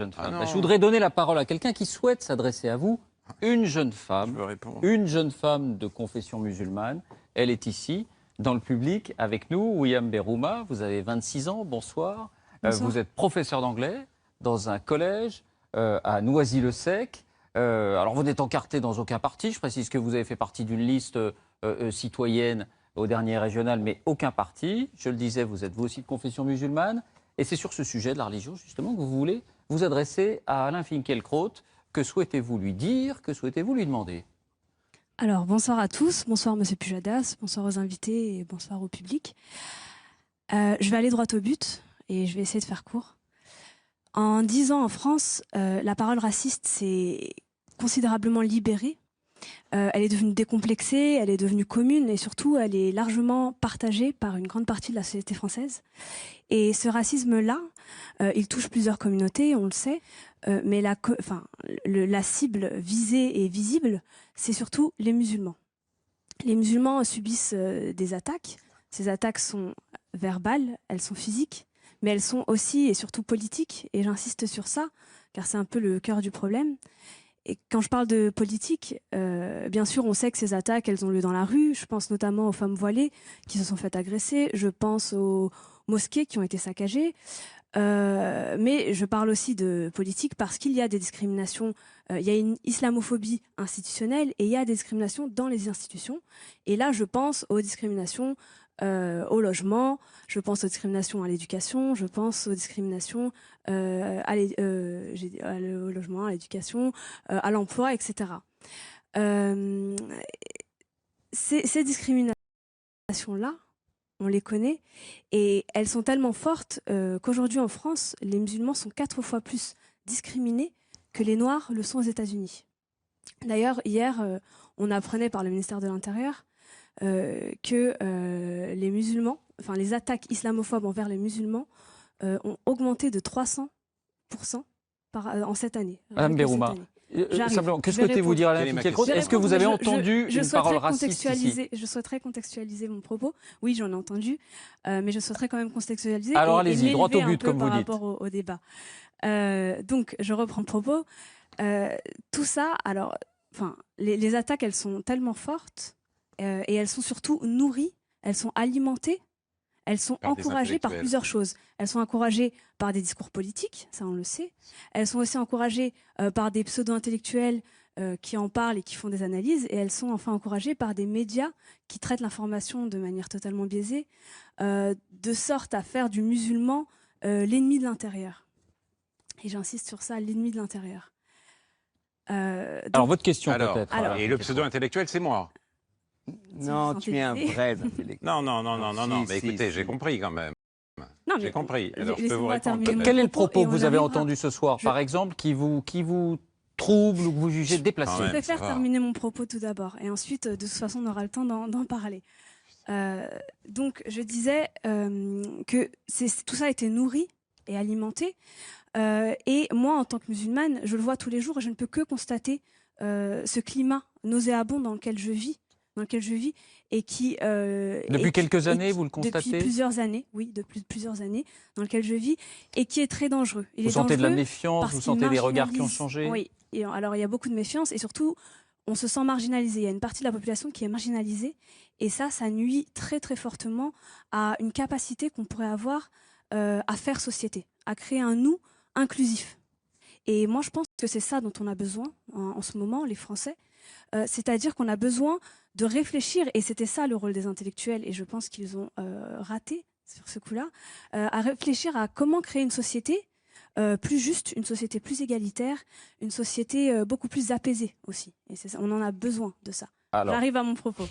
jeune femme. Je voudrais donner la parole à quelqu'un qui souhaite s'adresser à vous. Une jeune femme de confession musulmane. Elle est ici, dans le public, avec nous. William Berouma, vous avez 26 ans, bonsoir. Vous êtes professeur d'anglais dans un collège à Noisy-le-Sec. Alors vous n'êtes encarté dans aucun parti. Je précise que vous avez fait partie d'une liste citoyenne au dernier régional, mais aucun parti. Je le disais, vous êtes vous aussi de confession musulmane. Et c'est sur ce sujet de la religion, justement, que vous voulez vous adresser à Alain Finkielkraut. Que souhaitez-vous lui dire? Que souhaitez-vous lui demander? Alors, bonsoir à tous. Bonsoir, Monsieur Pujadas. Bonsoir aux invités et bonsoir au public. Je vais aller droit au but et je vais essayer de faire court. En 10 ans en France, la parole raciste s'est considérablement libérée. Elle est devenue décomplexée, elle est devenue commune et surtout elle est largement partagée par une grande partie de la société française. Et ce racisme-là, il touche plusieurs communautés, on le sait, mais la cible visée et visible, c'est surtout les musulmans. Les musulmans subissent des attaques. Ces attaques sont verbales, elles sont physiques, mais elles sont aussi et surtout politiques. Et j'insiste sur ça, car c'est un peu le cœur du problème. Et quand je parle de politique, bien sûr, on sait que ces attaques, elles ont lieu dans la rue. Je pense notamment aux femmes voilées qui se sont faites agresser. Je pense aux mosquées qui ont été saccagées. Mais je parle aussi de politique parce qu'il y a des discriminations. Il y a une islamophobie institutionnelle et il y a des discriminations dans les institutions. Et là, je pense aux discriminations au logement, je pense aux discriminations à l'éducation, je pense aux discriminations au logement, à l'éducation, à l'emploi, etc. Ces discriminations-là, on les connaît, et elles sont tellement fortes qu'aujourd'hui en France, les musulmans sont 4 fois plus discriminés que les Noirs le sont aux États-Unis. D'ailleurs, hier, on apprenait par le ministère de l'Intérieur que les musulmans, enfin les attaques islamophobes envers les musulmans ont augmenté de 300% en cette année. Madame Berouma, simplement, que souhaitez-vous dire à Alain Finkielkraut? Est-ce que vous avez entendu une parole raciste ici? Je souhaiterais contextualiser mon propos. Oui, j'en ai entendu, mais je souhaiterais quand même contextualiser. Alors allez-y, droit au but, comme vous dites. Par rapport au débat. Donc, je reprends le propos. Tout ça, alors, les attaques, elles sont tellement fortes et elles sont surtout nourries, elles sont alimentées, elles sont encouragées par plusieurs choses. Elles sont encouragées par des discours politiques, ça on le sait. Elles sont aussi encouragées par des pseudo-intellectuels qui en parlent et qui font des analyses. Et elles sont enfin encouragées par des médias qui traitent l'information de manière totalement biaisée, de sorte à faire du musulman l'ennemi de l'intérieur. Et j'insiste sur ça, l'ennemi de l'intérieur. Alors votre question peut-être. Et le pseudo-intellectuel, c'est moi. Non, tu es un vrai intellectuel. Non, mais écoutez, j'ai compris quand même. J'ai compris. Alors, je peux vous répondre. Quel est le propos que vous avez entendu ce soir, par exemple, qui vous trouble ou que vous jugez déplacé? Je préfère terminer mon propos tout d'abord. Et ensuite, de toute façon, on aura le temps d'en parler. Donc, je disais que tout ça a été nourri et alimenté. Et moi, en tant que musulmane, je le vois tous les jours et je ne peux que constater ce climat nauséabond dans lequel je vis et qui... depuis quelques années, vous le constatez? Depuis plusieurs années, oui, depuis plusieurs années, dans lequel je vis, et qui est très dangereux. Vous sentez de la méfiance, vous sentez des regards qui ont changé? Oui, et alors il y a beaucoup de méfiance, et surtout, on se sent marginalisé. Il y a une partie de la population qui est marginalisée, et ça nuit très très fortement à une capacité qu'on pourrait avoir à faire société, à créer un nous inclusif. Et moi, je pense que c'est ça dont on a besoin en ce moment, les Français. C'est-à-dire qu'on a besoin de réfléchir, et c'était ça le rôle des intellectuels, et je pense qu'ils ont raté sur ce coup-là, à réfléchir à comment créer une société plus juste, une société plus égalitaire, une société beaucoup plus apaisée aussi. Et c'est ça, on en a besoin de ça. J'arrive à mon propos.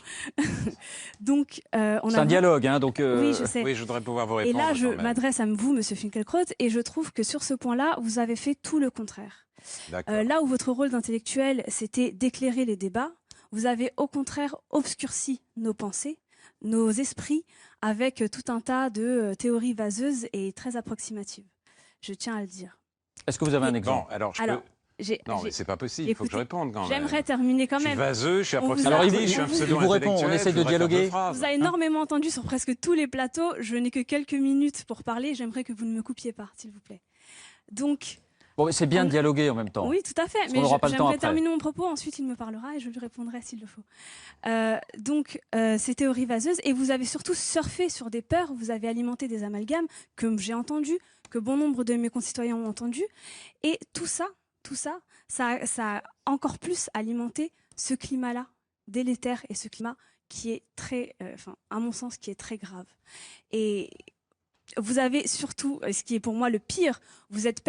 Donc, c'est un dialogue, hein, donc... Oui, je sais. Oui, je voudrais pouvoir vous répondre. Et là, je m'adresse à vous, Monsieur Finkielkraut, et je trouve que sur ce point-là, vous avez fait tout le contraire. Là où votre rôle d'intellectuel, c'était d'éclairer les débats, vous avez au contraire obscurci nos pensées, nos esprits, avec tout un tas de théories vaseuses et très approximatives. Je tiens à le dire. Est-ce que vous avez un exemple? Non, mais c'est pas possible, il faut que je réponde quand même. J'aimerais terminer quand même. Je suis vaseux, je suis approximatif, je suis un pseudo-intellectuel. On essaie de dialoguer. On vous a énormément entendu sur presque tous les plateaux. Je n'ai que quelques minutes pour parler. J'aimerais que vous ne me coupiez pas, s'il vous plaît. Donc, Bon, c'est bien de dialoguer en même temps. Oui, tout à fait. Mais j'aimerais terminer mon propos. Ensuite, il me parlera et je lui répondrai s'il le faut. Donc, ces théories vaseuses. Et vous avez surtout surfé sur des peurs. Vous avez alimenté des amalgames que j'ai entendus, que bon nombre de mes concitoyens ont entendus. Et tout ça a encore plus alimenté ce climat-là délétère et ce climat qui est très, à mon sens, qui est très grave. Et vous avez surtout, ce qui est pour moi le pire, vous êtes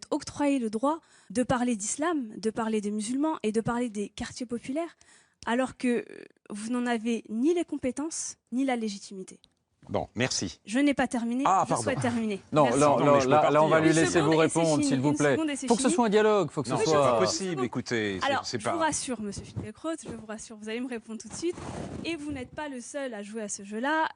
octroyé le droit de parler d'islam, de parler des musulmans et de parler des quartiers populaires, alors que vous n'en avez ni les compétences, ni la légitimité. Bon, merci. Je n'ai pas terminé, je souhaite terminer. Non, là, on va lui laisser vous répondre, s'il vous plaît. Il faut que ce soit un dialogue, faut que ce soit... C'est pas possible, écoutez. Alors, je vous rassure, monsieur Finkielkraut, je vous rassure, vous allez me répondre tout de suite. Et vous n'êtes pas le seul à jouer à ce jeu-là.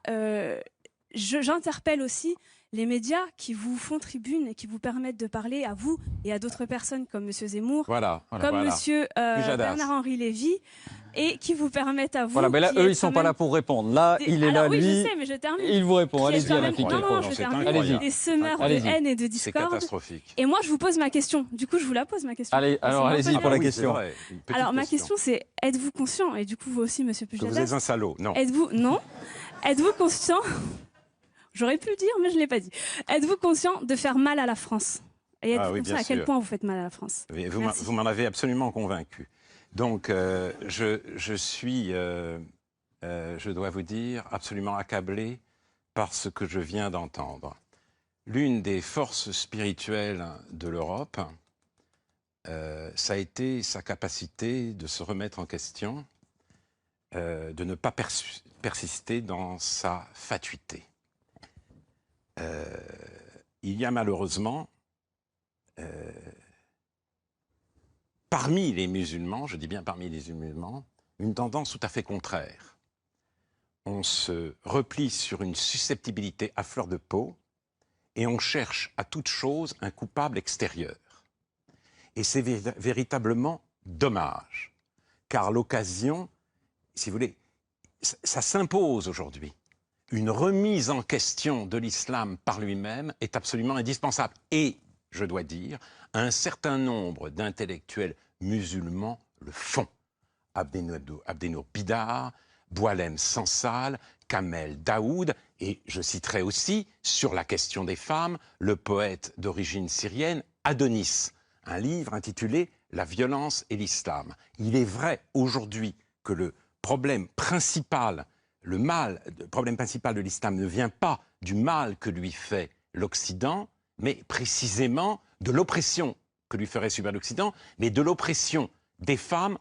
J'interpelle aussi les médias qui vous font tribune et qui vous permettent de parler à vous et à d'autres personnes comme monsieur Zemmour, comme monsieur Bernard-Henri Lévy, et qui vous permettent à vous... Voilà, mais là, eux, ils ne sont pas là pour répondre. Là, il est là, lui, je sais, mais je termine. Il vous répond. Allez-y, Alain Finkielkraut. Non, je termine. Allez-y. Des semeurs de haine et de discorde. C'est catastrophique. Et moi, je vous pose ma question. Du coup, je vous la pose, ma question. Allez, alors allez-y pour la question. Alors, ma question, c'est, êtes-vous conscient, et du coup, vous aussi, monsieur Pujadas... Que vous êtes un salaud, non. Êtes-vous conscient... J'aurais pu le dire, mais je ne l'ai pas dit. Êtes-vous conscient de faire mal à la France? Et êtes-vous conscient à quel point vous faites mal à la France? Vous m'en avez absolument convaincu. Donc, je suis, je dois vous dire, absolument accablé par ce que je viens d'entendre. L'une des forces spirituelles de l'Europe, ça a été sa capacité de se remettre en question, de ne pas persister dans sa fatuité. Il y a malheureusement, parmi les musulmans, je dis bien parmi les musulmans, une tendance tout à fait contraire. On se replie sur une susceptibilité à fleur de peau et on cherche à toute chose un coupable extérieur. Et c'est véritablement dommage, car l'occasion, si vous voulez, ça s'impose aujourd'hui. Une remise en question de l'islam par lui-même est absolument indispensable. Et, je dois dire, un certain nombre d'intellectuels musulmans le font. Abdenour Bidar, Boualem Sansal, Kamel Daoud, et je citerai aussi, sur la question des femmes, le poète d'origine syrienne Adonis, un livre intitulé « La violence et l'islam ». Il est vrai aujourd'hui que le problème principal de l'islam ne vient pas du mal que lui fait l'Occident, mais précisément de l'oppression que lui ferait subir l'Occident, mais de l'oppression des femmes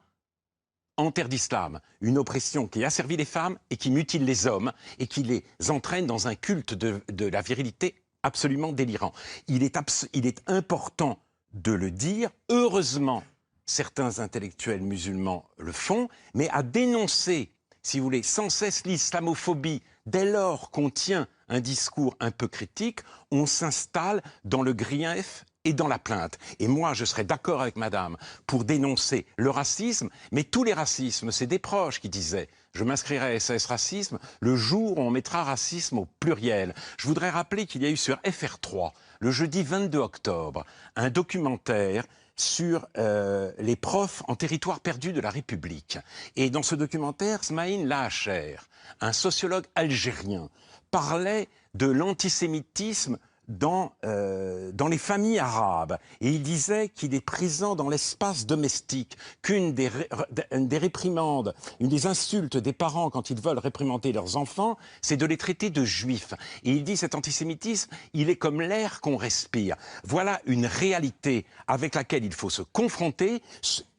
en terre d'islam. Une oppression qui asservit les femmes et qui mutile les hommes et qui les entraîne dans un culte de la virilité absolument délirant. Il est important de le dire. Heureusement, certains intellectuels musulmans le font, mais à dénoncer, si vous voulez, sans cesse l'islamophobie, dès lors qu'on tient un discours un peu critique, on s'installe dans le grief et dans la plainte. Et moi, je serais d'accord avec madame pour dénoncer le racisme, mais tous les racismes, c'est des proches qui disaient « je m'inscrirai à SAS Racisme le jour où on mettra racisme au pluriel ». Je voudrais rappeler qu'il y a eu sur FR3, le jeudi 22 octobre, un documentaire sur les profs en territoire perdu de la République. Et dans ce documentaire, Smaïn Lahacher, un sociologue algérien, parlait de l'antisémitisme dans les familles arabes. Et il disait qu'il est présent dans l'espace domestique, qu'une des réprimandes, une des insultes des parents quand ils veulent réprimander leurs enfants, c'est de les traiter de juifs. Et il dit cet antisémitisme, il est comme l'air qu'on respire. Voilà une réalité avec laquelle il faut se confronter.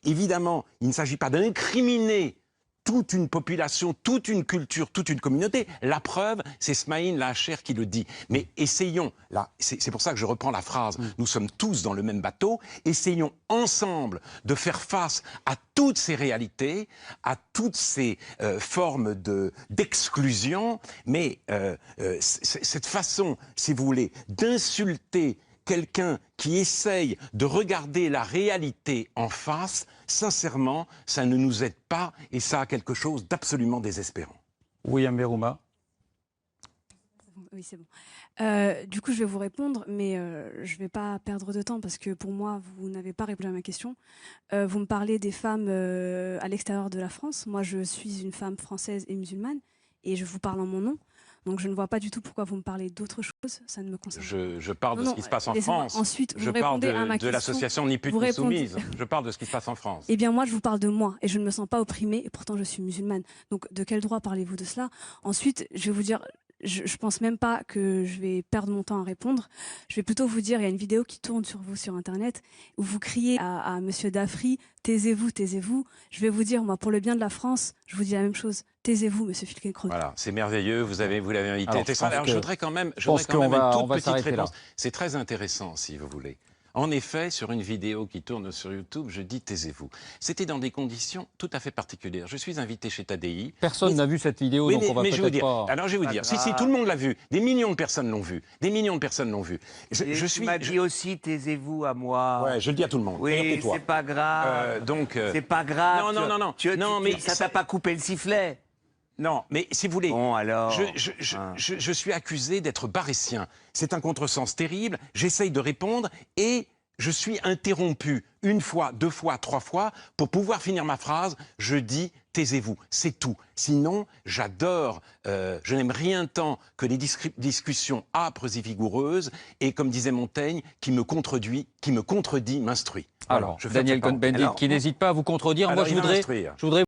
Évidemment, il ne s'agit pas d'incriminer toute une population, toute une culture, toute une communauté. La preuve, c'est Smaïn Lahacher qui le dit. Mais essayons, là, c'est pour ça que je reprends la phrase, nous sommes tous dans le même bateau, essayons ensemble de faire face à toutes ces réalités, à toutes ces formes d'exclusion, mais cette façon, si vous voulez, d'insulter quelqu'un qui essaye de regarder la réalité en face, sincèrement, ça ne nous aide pas et ça a quelque chose d'absolument désespérant. William Berrouma. Oui, c'est bon. Du coup, je vais vous répondre, mais je ne vais pas perdre de temps parce que pour moi, vous n'avez pas répondu à ma question. Vous me parlez des femmes à l'extérieur de la France. Moi, je suis une femme française et musulmane et je vous parle en mon nom. Donc, je ne vois pas du tout pourquoi vous me parlez d'autre chose. Ça ne me concerne pas. Je parle de ce qui se passe en France. Ensuite, je parle de l'association Ni pute ni soumise. Je parle de ce qui se passe en France. Eh bien, moi, je vous parle de moi et je ne me sens pas opprimée et pourtant, je suis musulmane. Donc, de quel droit parlez-vous de cela? Ensuite, je vais vous dire... Je pense même pas que je vais perdre mon temps à répondre. Je vais plutôt vous dire, il y a une vidéo qui tourne sur vous sur Internet où vous criez à Monsieur Dafri, taisez-vous, taisez-vous. Je vais vous dire, moi, pour le bien de la France, je vous dis la même chose. Taisez-vous, Monsieur Filkenkrog. Voilà, c'est merveilleux. Vous l'avez invité. Alors, je voudrais quand même, une toute petite réponse. C'est très intéressant, si vous voulez. En effet, sur une vidéo qui tourne sur YouTube, je dis taisez-vous. C'était dans des conditions tout à fait particulières. Je suis invité chez TADI. Personne n'a vu cette vidéo, oui, donc on va peut-être pas... Alors je vais vous dire, si, tout le monde l'a vu. Des millions de personnes l'ont vu. Des millions de personnes l'ont vu. Tu m'as dit aussi taisez-vous à moi. Ouais, je le dis à tout le monde. Oui, c'est pas grave. C'est pas grave. Non, mais ça t'a pas coupé le sifflet. Non, mais si vous voulez, bon, alors... je suis accusé d'être barétien. C'est un contresens terrible. J'essaye de répondre et je suis interrompu une fois, deux fois, trois fois. Pour pouvoir finir ma phrase, je dis taisez-vous. C'est tout. Sinon, j'adore, je n'aime rien tant que les discussions âpres et vigoureuses. Et comme disait Montaigne, qui me contredit m'instruit. Alors, Daniel Cohn-Bendit, qui n'hésite pas à vous contredire. Moi, je voudrais